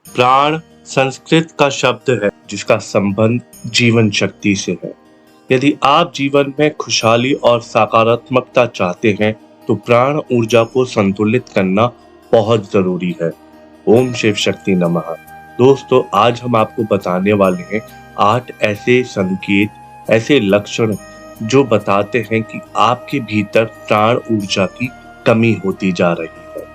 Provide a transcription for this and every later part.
प्राण संस्कृत का शब्द है जिसका संबंध जीवन शक्ति से है। यदि आप जीवन में खुशहाली और सकारात्मकता चाहते हैं तो प्राण ऊर्जा को संतुलित करना बहुत जरूरी है। ओम शिव शक्ति नमः। दोस्तों, आज हम आपको बताने वाले हैं 8 ऐसे संकेत, ऐसे लक्षण जो बताते हैं कि आपके भीतर प्राण ऊर्जा की कमी होती जा रही है।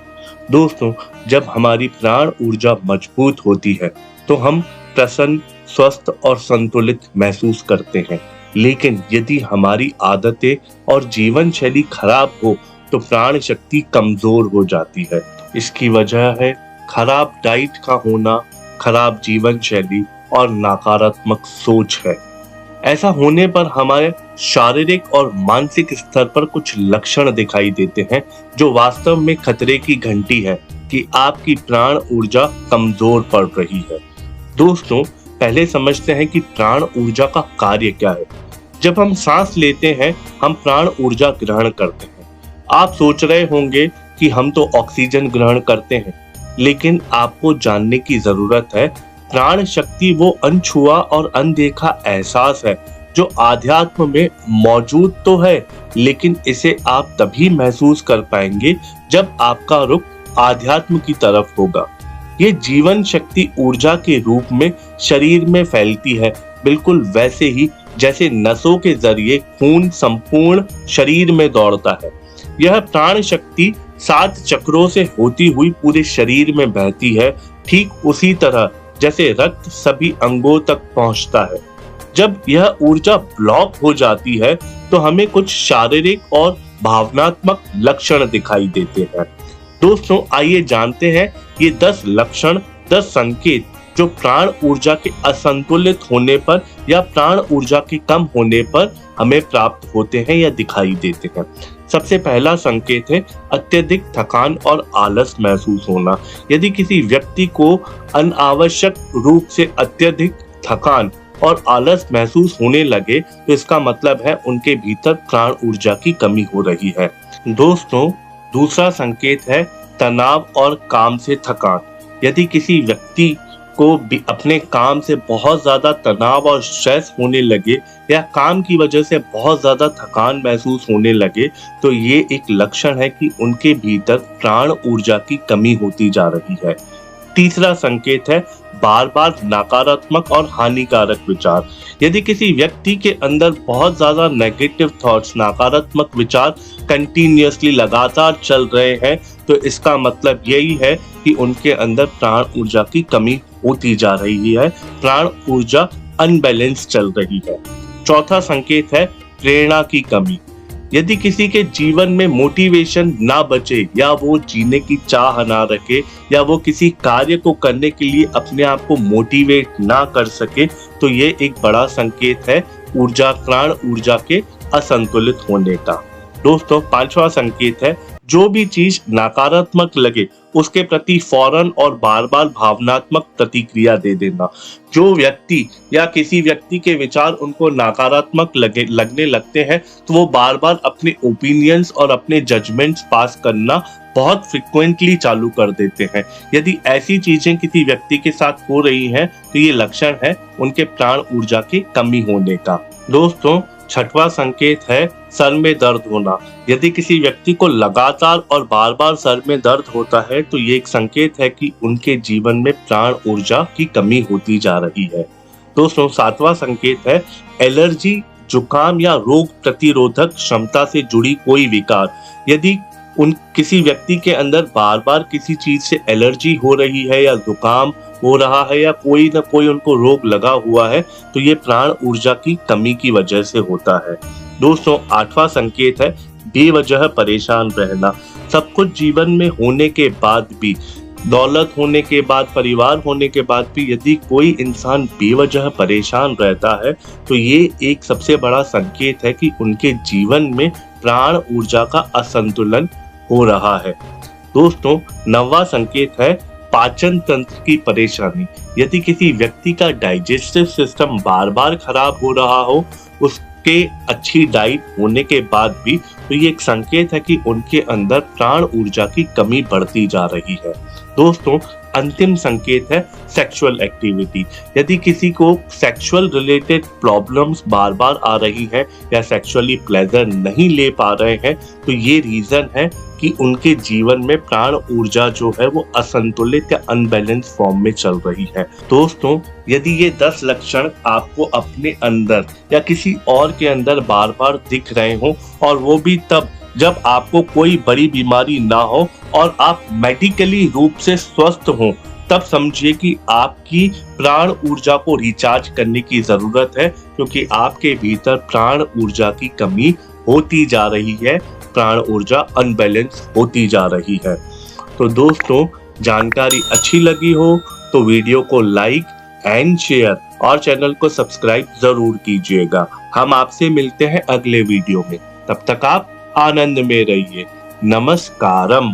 दोस्तों, जब हमारी प्राण ऊर्जा मजबूत होती है तो हम प्रसन्न, स्वस्थ और संतुलित महसूस करते हैं। लेकिन यदि हमारी आदतें और जीवन शैली खराब हो तो प्राण शक्ति कमजोर हो जाती है। इसकी वजह है खराब डाइट का होना, खराब जीवन शैली और नकारात्मक सोच है। ऐसा होने पर हमारे शारीरिक और मानसिक स्तर पर कुछ लक्षण दिखाई देते हैं जो वास्तव में खतरे की घंटी है कि आपकी प्राण ऊर्जा कमजोर पड़ रही है। दोस्तों, पहले समझते हैं कि प्राण ऊर्जा का कार्य क्या है। जब हम सांस लेते हैं, हम प्राण ऊर्जा ग्रहण करते हैं। आप सोच रहे होंगे कि हम तो ऑक्सीजन ग्रहण करते हैं, लेकिन आपको जानने की जरूरत है प्राण शक्ति वो अनछुआ और अनदेखा एहसास है जो आध्यात्म में मौजूद तो है, लेकिन इसे आप तभी महसूस कर पाएंगे जब आपका रुख आध्यात्म की तरफ होगा। ये जीवन शक्ति ऊर्जा के रूप में शरीर में फैलती है, बिल्कुल वैसे ही जैसे नसों के जरिए खून संपूर्ण शरीर में दौड़ता है। यह प्राण शक्ति 7 चक्रों से होती हुई पूरे शरीर में बहती है, ठीक उसी तरह जैसे रक्त सभी अंगों तक पहुंचता है। जब यह ऊर्जा ब्लॉक हो जाती है तो हमें कुछ शारीरिक और भावनात्मक लक्षण दिखाई देते हैं। दोस्तों, आइए जानते हैं ये 10 लक्षण, 10 संकेत जो प्राण ऊर्जा के असंतुलित होने पर या प्राण ऊर्जा के कम होने पर हमें प्राप्त होते हैं या दिखाई देते हैं। सबसे पहला संकेत है अत्यधिक थकान और आलस महसूस होना। यदि किसी व्यक्ति को अनावश्यक रूप से अत्यधिक थकान और आलस महसूस होने लगे तो इसका मतलब है उनके भीतर प्राण ऊर्जा की कमी हो रही है। दोस्तों, दूसरा संकेत है तनाव और काम से थकान। यदि किसी व्यक्ति को अपने काम से बहुत ज्यादा तनाव और स्ट्रेस होने लगे या काम की वजह से बहुत ज्यादा थकान महसूस होने लगे तो ये एक लक्षण है कि उनके भीतर प्राण ऊर्जा की कमी होती जा रही है। तीसरा संकेत है बार बार नकारात्मक और हानिकारक विचार। यदि किसी व्यक्ति के अंदर बहुत ज्यादा नेगेटिव थॉट्स, नकारात्मक विचार कंटिन्यूअसली लगातार चल रहे हैं तो इसका मतलब यही है कि उनके अंदर प्राण ऊर्जा की कमी होती जा रही है, प्राण ऊर्जा अनबैलेंस चल रही है। चौथा संकेत है प्रेरणा की कमी। यदि किसी के जीवन में मोटिवेशन ना बचे या वो जीने की चाह ना रखे या वो किसी कार्य को करने के लिए अपने आप को मोटिवेट ना कर सके तो ये एक बड़ा संकेत है प्राण ऊर्जा के असंतुलित होने का। दोस्तों, 5वां संकेत है जो भी चीज नकारात्मक लगे उसके प्रति फौरन और बार बार भावनात्मक प्रतिक्रिया दे देना। जो व्यक्ति या किसी व्यक्ति के विचार उनको नकारात्मक लगने लगते हैं तो वो बार बार अपने ओपिनियंस और अपने जजमेंट्स पास करना बहुत फ्रिक्वेंटली चालू कर देते हैं। यदि ऐसी चीजें किसी व्यक्ति के साथ हो रही हैं तो ये लक्षण है उनके प्राण ऊर्जा की कमी होने का। दोस्तों, 6वां संकेत है सर में दर्द होना। यदि किसी व्यक्ति को लगातार और बार बार सर में दर्द होता है तो ये एक संकेत है कि उनके जीवन में प्राण ऊर्जा की कमी होती जा रही है। दोस्तों, 7वां संकेत है एलर्जी, जुकाम या रोग प्रतिरोधक क्षमता से जुड़ी कोई विकार। यदि किसी व्यक्ति के अंदर बार बार किसी चीज से एलर्जी हो रही है या जुकाम हो रहा है या कोई ना कोई उनको रोग लगा हुआ है तो ये प्राण ऊर्जा की कमी की वजह से होता है। दोस्तों, 8वां संकेत है बेवजह परेशान रहना। सब कुछ जीवन में होने के बाद भी, दौलत होने के बाद, परिवार होने के बाद भी यदि कोई इंसान बेवजह परेशान रहता है तो ये एक सबसे बड़ा संकेत है कि उनके जीवन में प्राण ऊर्जा का असंतुलन हो रहा है। दोस्तों, 9वां संकेत है पाचन तंत्र की परेशानी। यदि किसी व्यक्ति का डाइजेस्टिव सिस्टम बार बार खराब हो रहा हो, उसके अच्छी डाइट होने के बाद भी, तो ये एक संकेत है कि उनके अंदर प्राण ऊर्जा की कमी बढ़ती जा रही है। दोस्तों, अंतिम संकेत है सेक्सुअल एक्टिविटी। यदि किसी को सेक्सुअल रिलेटेड प्रॉब्लम्स बार बार आ रही हैं या सेक्सुअली प्लेजर नहीं ले पा रहे हैं, तो ये रीजन है कि उनके जीवन में प्राण ऊर्जा जो है वो असंतुलित या अनबैलेंस फॉर्म में चल रही है। दोस्तों, यदि ये 10 लक्षण आपको अपने अंदर या किसी और के अंदर बार बार दिख रहे हो, और वो भी तब जब आपको कोई बड़ी बीमारी ना हो और आप मेडिकली रूप से स्वस्थ हो, तब समझिए कि आपकी प्राण ऊर्जा को रिचार्ज करने की जरूरत है, क्योंकि आपके भीतर प्राण ऊर्जा की कमी होती जा रही है, प्राण ऊर्जा अनबैलेंस होती जा रही है। तो दोस्तों, जानकारी अच्छी लगी हो तो वीडियो को लाइक एंड शेयर और चैनल को सब्सक्राइब जरूर कीजिएगा। हम आपसे मिलते हैं अगले वीडियो में। तब तक आप आनंद में रहिए। नमस्कारम।